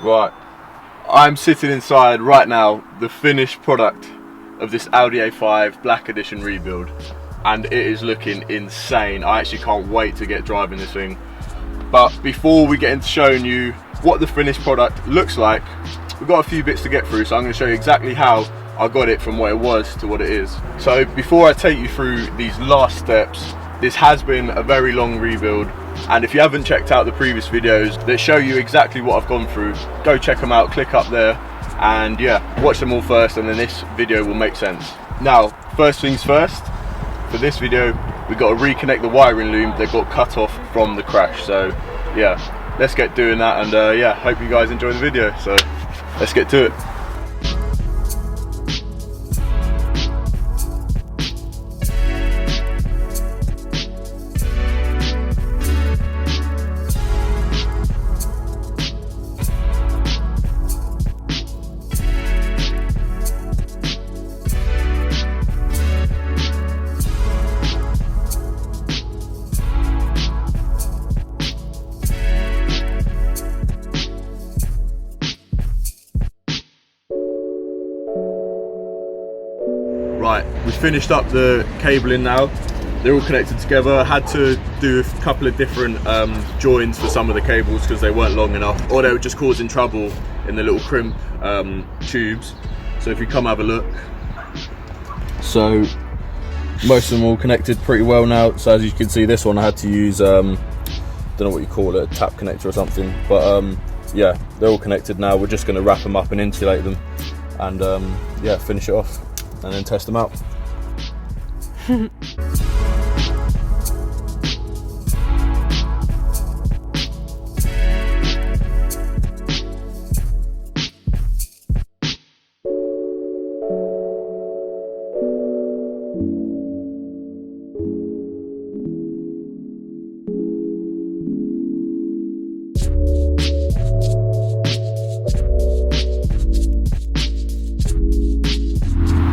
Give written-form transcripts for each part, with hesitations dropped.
Right, I'm sitting inside right now the finished product of this Audi A5 Black Edition rebuild, and it is looking insane. I actually can't wait to get driving this thing. But before we get into showing you what the finished product looks like, we've got a few bits to get through, so I'm going to show you exactly how I got it from what it was to what it is. So before I take you through these last steps, this has been a very long rebuild, and if you haven't checked out the previous videos that show you exactly what I've gone through, go check them out, click up there, and yeah, watch them all first, and then this video will make sense. Now, first things first, for this video, we've got to reconnect the wiring loom that got cut off from the crash. So yeah, let's get doing that, and yeah, hope you guys enjoy the video. So let's get to it. Right, we finished up the cabling now. They're all connected together. I had to do a couple of different joins for some of the cables because they weren't long enough, or they were just causing trouble in the little crimp tubes. So if you come have a look. So most of them all connected pretty well now. So as you can see, this one I had to use, don't know what you call it, a tap connector or something. But yeah, they're all connected now. We're just going to wrap them up and insulate them, and yeah, finish it off and then test them out.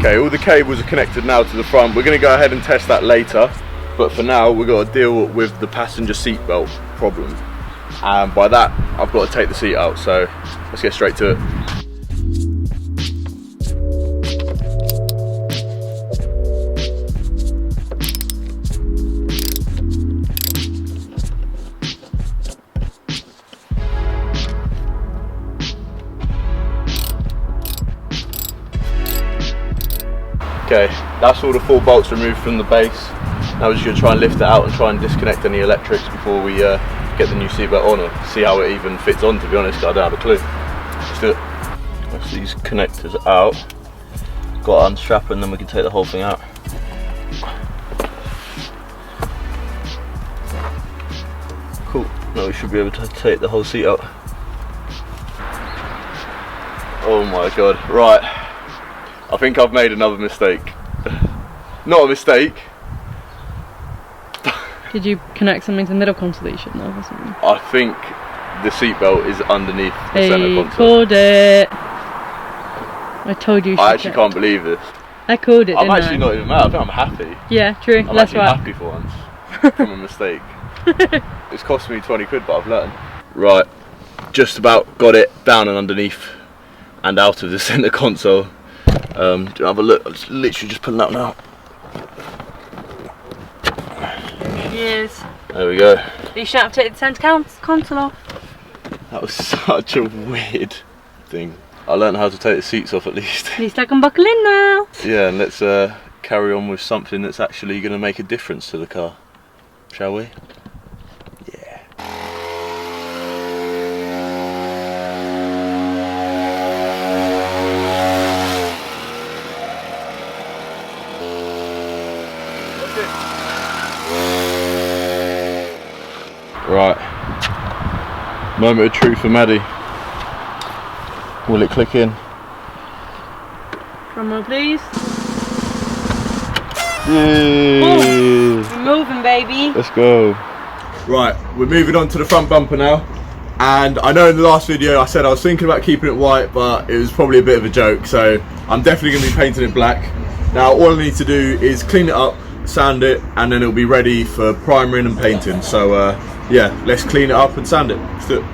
Okay, all the cables are connected now to the front. We're going to go ahead and test that later, but for now we've got to deal with the passenger seat belt problem, and by that I've got to take the seat out, so let's get straight to it. Okay, that's all the 4 bolts removed from the base. Now we're just going to try and lift it out and try and disconnect any electrics before we get the new seatbelt on, or see how it even fits on, to be honest. I don't have a clue. Let's do it. That's these connectors out. Got to unstrap and then we can take the whole thing out. Cool, now we should be able to take the whole seat out. Oh my god, right. I think I've made another mistake. Not a mistake. Did you connect something to the middle consolation though, or something? I think the seatbelt is underneath the centre console. Called it. I told you. I actually can't believe this. I called it. I'm actually not even mad. I think I'm happy. Yeah, true. I'm That's actually right. happy for once from a mistake. It's cost me 20 quid, but I've learned. Right, just about got it down and underneath and out of the centre console. Have a look. It's literally just pulling out now. Yes. There we go. You shouldn't have to take the centre console off. That was such a weird thing. I learned how to take the seats off at least. At least I can buckle in now. Yeah, and let's carry on with something that's actually going to make a difference to the car. Shall we? Yeah. Right, moment of truth for Maddie. Will it click in? Drum roll, please. Yay! Oh, we're moving, baby. Let's go. Right, we're moving on to the front bumper now. And I know in the last video I said I was thinking about keeping it white, but it was probably a bit of a joke, so I'm definitely going to be painting it black. Now all I need to do is clean it up, sand it, and then it'll be ready for primering and painting. So yeah, let's clean it up and sand it. Let's do it.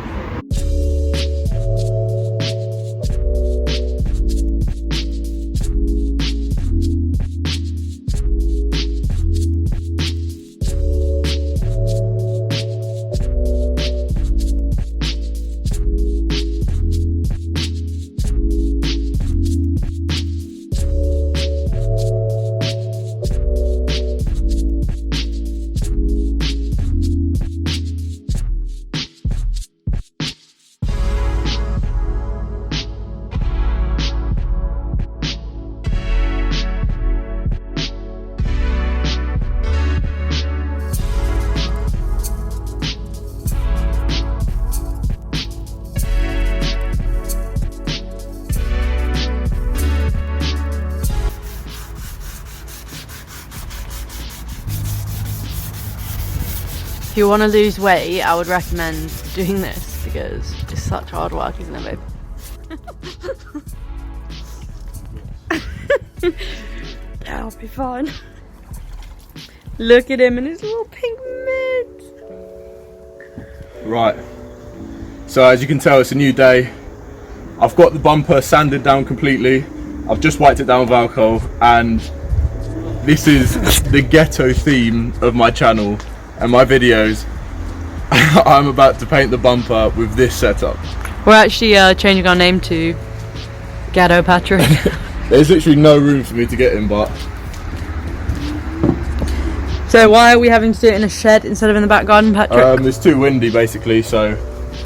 If you want to lose weight, I would recommend doing this because it's such hard work, isn't it, babe? That'll be fun. Look at him and his little pink mitts. Right, so as you can tell, it's a new day. I've got the bumper sanded down completely. I've just wiped it down with alcohol, and this is the ghetto theme of my channel and my videos. I'm about to paint the bumper with this setup. We're actually changing our name to Ghetto Patrick. There's literally no room for me to get in, but... So why are we having to do it in a shed instead of in the back garden, Patrick? It's too windy basically, so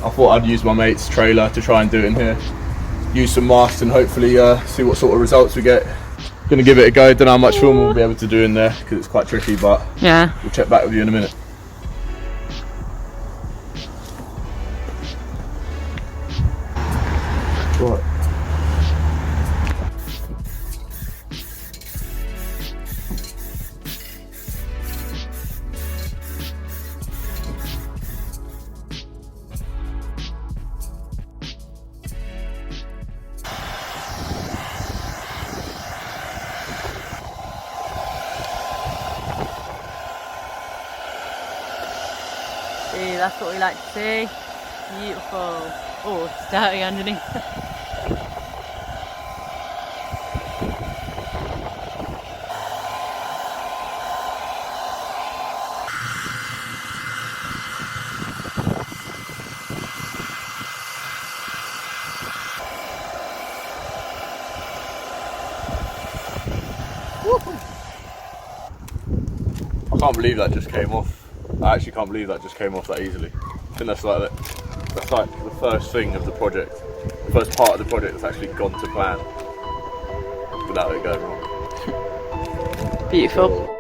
I thought I'd use my mate's trailer to try and do it in here. Use some masks and hopefully see what sort of results we get. Gonna give it a go, don't know how much film we'll be able to do in there because it's quite tricky, but yeah, we'll check back with you in a minute. Right. See, that's what we like to see. Beautiful. Oh, it's dirty underneath. I can't believe that just came off. I actually can't believe that just came off that easily. I think that's like the first thing of the project, the first part of the project that's actually gone to plan without it going wrong. Beautiful.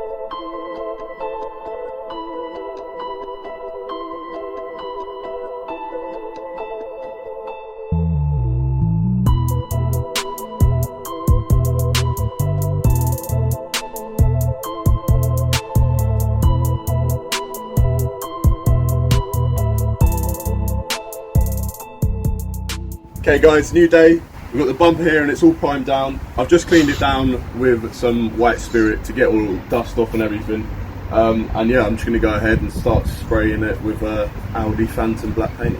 Okay guys, new day. We've got the bumper here and it's all primed down. I've just cleaned it down with some white spirit to get all the dust off and everything. And yeah, I'm just going to go ahead and start spraying it with AUDI Phantom black paint.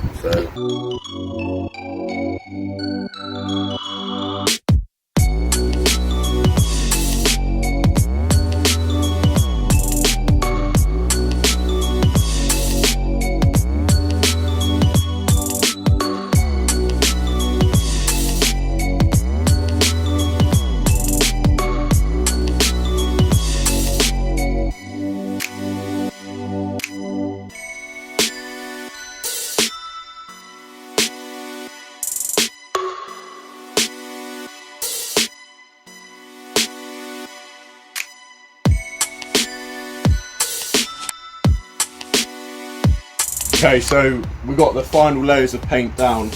Okay, so we got the final layers of paint down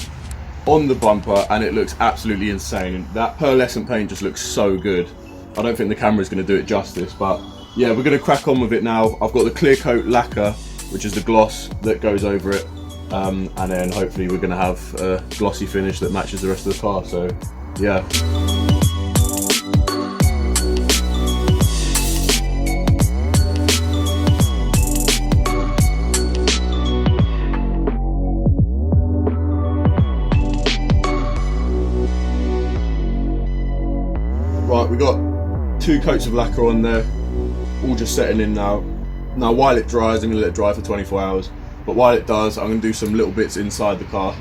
on the bumper and it looks absolutely insane. That pearlescent paint just looks so good. I don't think the camera's going to do it justice, but yeah, we're going to crack on with it now. I've got the clear coat lacquer, which is the gloss that goes over it, and then hopefully we're going to have a glossy finish that matches the rest of the car, so yeah. Right, we got 2 coats of lacquer on there, all just setting in now. Now while it dries, I'm going to let it dry for 24 hours, but while it does, I'm going to do some little bits inside the car.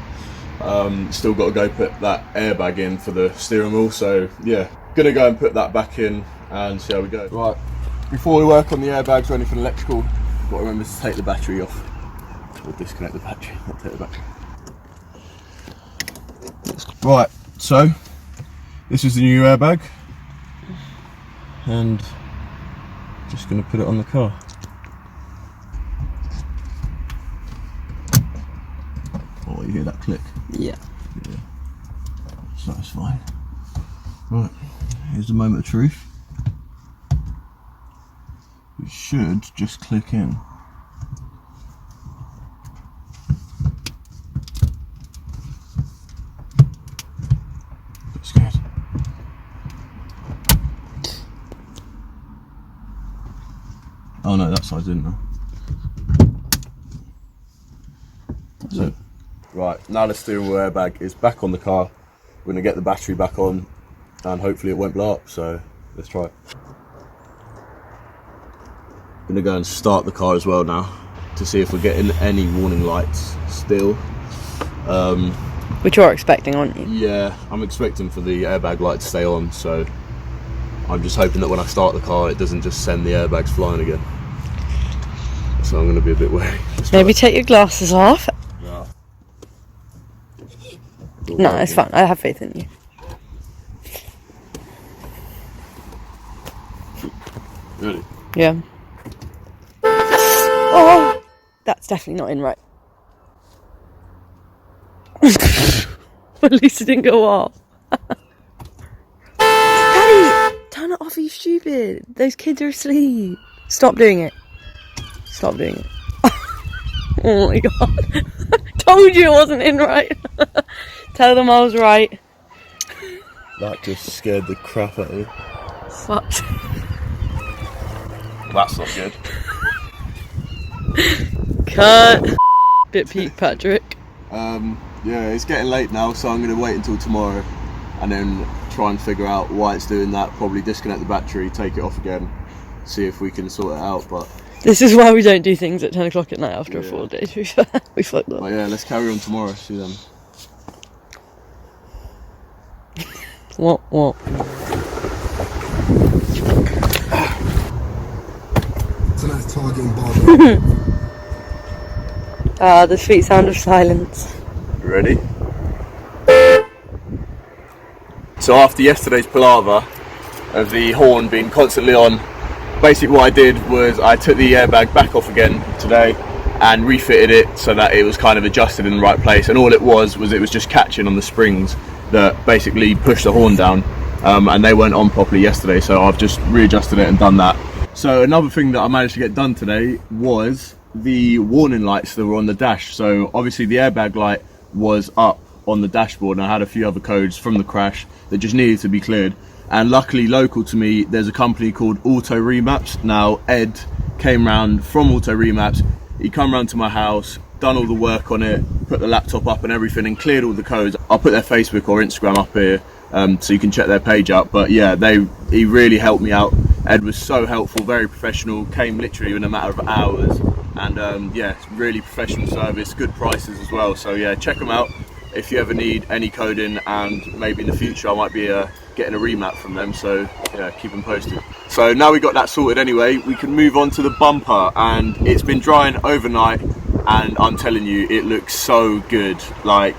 Still got to go put that airbag in for the steering wheel, so yeah, going to go and put that back in and see how we go. Right, before we work on the airbags or anything electrical, got to remember to take the battery off, or disconnect the battery, not take the battery. Right, so this is the new airbag. And just going to put it on the car. Oh, you hear that click? Yeah. Yeah. Satisfying. Right, here's the moment of truth. It should just click in. Oh no, that side's in now. So, right, now the steering wheel airbag is back on the car. We're going to get the battery back on and hopefully it won't blow up, so let's try it. I'm going to go and start the car as well now to see if we're getting any warning lights still. Which you're expecting, aren't you? Yeah, I'm expecting for the airbag light to stay on, so I'm just hoping that when I start the car it doesn't just send the airbags flying again. So I'm going to be a bit wary. Maybe take your glasses off. Yeah. No, it's fine. I have faith in you. Ready? Yeah. Oh, that's definitely not in right. At least it didn't go off. Daddy, turn it off, are you stupid? Those kids are asleep. Stop doing it. Stop doing it. Oh my god. Told you it wasn't in right. Tell them I was right. That just scared the crap out of me. What? That's not good. Cut. Bit peak, Patrick. Yeah, it's getting late now, so I'm going to wait until tomorrow and then try and figure out why it's doing that. Probably disconnect the battery, take it off again, see if we can sort it out. But this is why we don't do things at 10 o'clock at night after a full day, to be fair. We fucked up. But yeah, let's carry on tomorrow, see them. What? Tonight's target in Barbara. Ah, the sweet sound of silence. Ready? So after yesterday's palaver of the horn being constantly on, basically what I did was I took the airbag back off again today and refitted it so that it was kind of adjusted in the right place, and all it was just catching on the springs that basically pushed the horn down, and they weren't on properly yesterday, so I've just readjusted it and done that. So another thing that I managed to get done today was the warning lights that were on the dash. So obviously the airbag light was up on the dashboard and I had a few other codes from the crash that just needed to be cleared, and luckily local to me there's a company called Auto Remaps. Now Ed came round from Auto Remaps, he come round to my house, done all the work on it, put the laptop up and everything and cleared all the codes. I'll put their Facebook or Instagram up here so you can check their page out. But yeah, he really helped me out. Ed was so helpful, very professional, came literally in a matter of hours, and yeah, really professional service, good prices as well. So yeah, check them out if you ever need any coding, and maybe in the future I might be getting a remap from them, so yeah, keep them posted. So now we got that sorted anyway, we can move on to the bumper, and it's been drying overnight and I'm telling you, it looks so good. Like,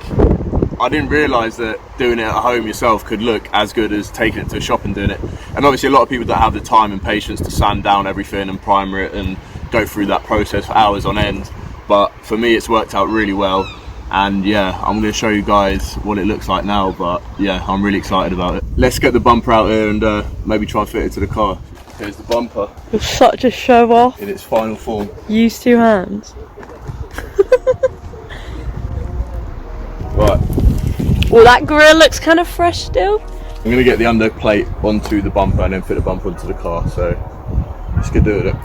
I didn't realise that doing it at home yourself could look as good as taking it to a shop and doing it. And obviously a lot of people don't have the time and patience to sand down everything and primer it and go through that process for hours on end. But for me it's worked out really well, and yeah, I'm going to show you guys what it looks like now. But yeah, I'm really excited about it. Let's get the bumper out here and maybe try and fit it to the car. Here's the bumper. You're such a show off. In its final form. Use two hands. Right. Well, that grill looks kind of fresh still. I'm going to get the under plate onto the bumper and then fit the bumper onto the car, so let's get do it.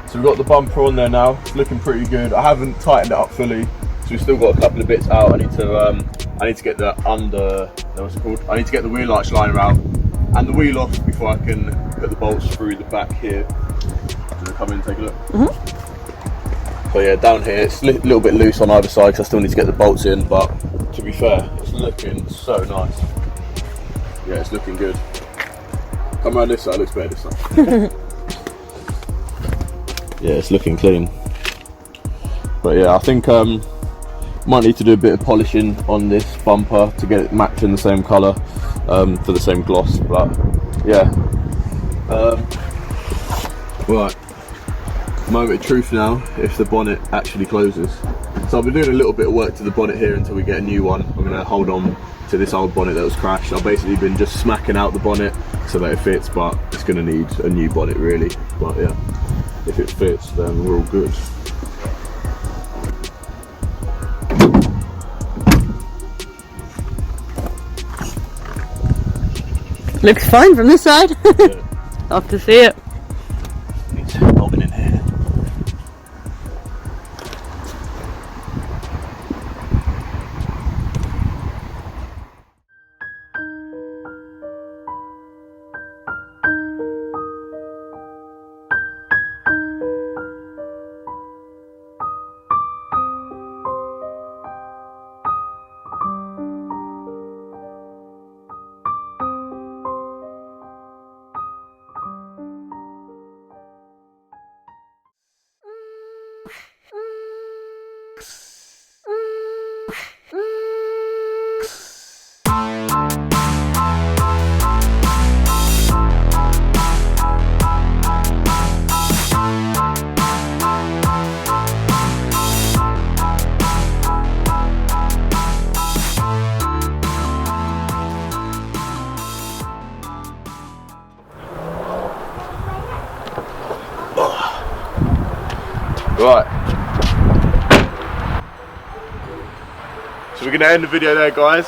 So we've got the bumper on there now, it's looking pretty good. I haven't tightened it up fully, so we've still got a couple of bits out. I need to get the what's it called? I need to get the wheel arch liner out and the wheel off before I can put the bolts through the back here. So come in and take a look. So yeah, down here it's a little bit loose on either side because I still need to get the bolts in, but to be fair, it's looking so nice. Yeah, it's looking good. Come around this side, it looks better this side. Yeah, it's looking clean. But yeah, I think might need to do a bit of polishing on this bumper to get it matching the same colour for the same gloss. But yeah, right. Moment of truth now, if the bonnet actually closes. So I've been doing a little bit of work to the bonnet here until we get a new one. I'm going to hold on to this old bonnet that was crashed. I've basically been just smacking out the bonnet so that it fits, but it's going to need a new bonnet really. But yeah, if it fits then we're all good. Looks fine from this side. Yeah. Love to see it. Needs bobbing in here. Right, so we're going to end the video there, guys.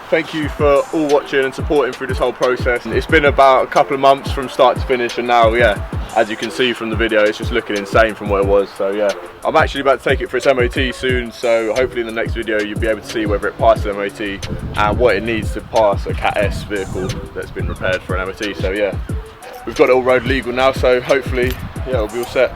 Thank you for all watching and supporting through this whole process. It's been about a couple of months from start to finish, and now, yeah, as you can see from the video, it's just looking insane from what it was. So yeah, I'm actually about to take it for its MOT soon, so hopefully in the next video you'll be able to see whether it passes MOT and what it needs to pass a Cat S vehicle that's been repaired for an MOT. So yeah, we've got it all road legal now, so hopefully, yeah, we'll be all set.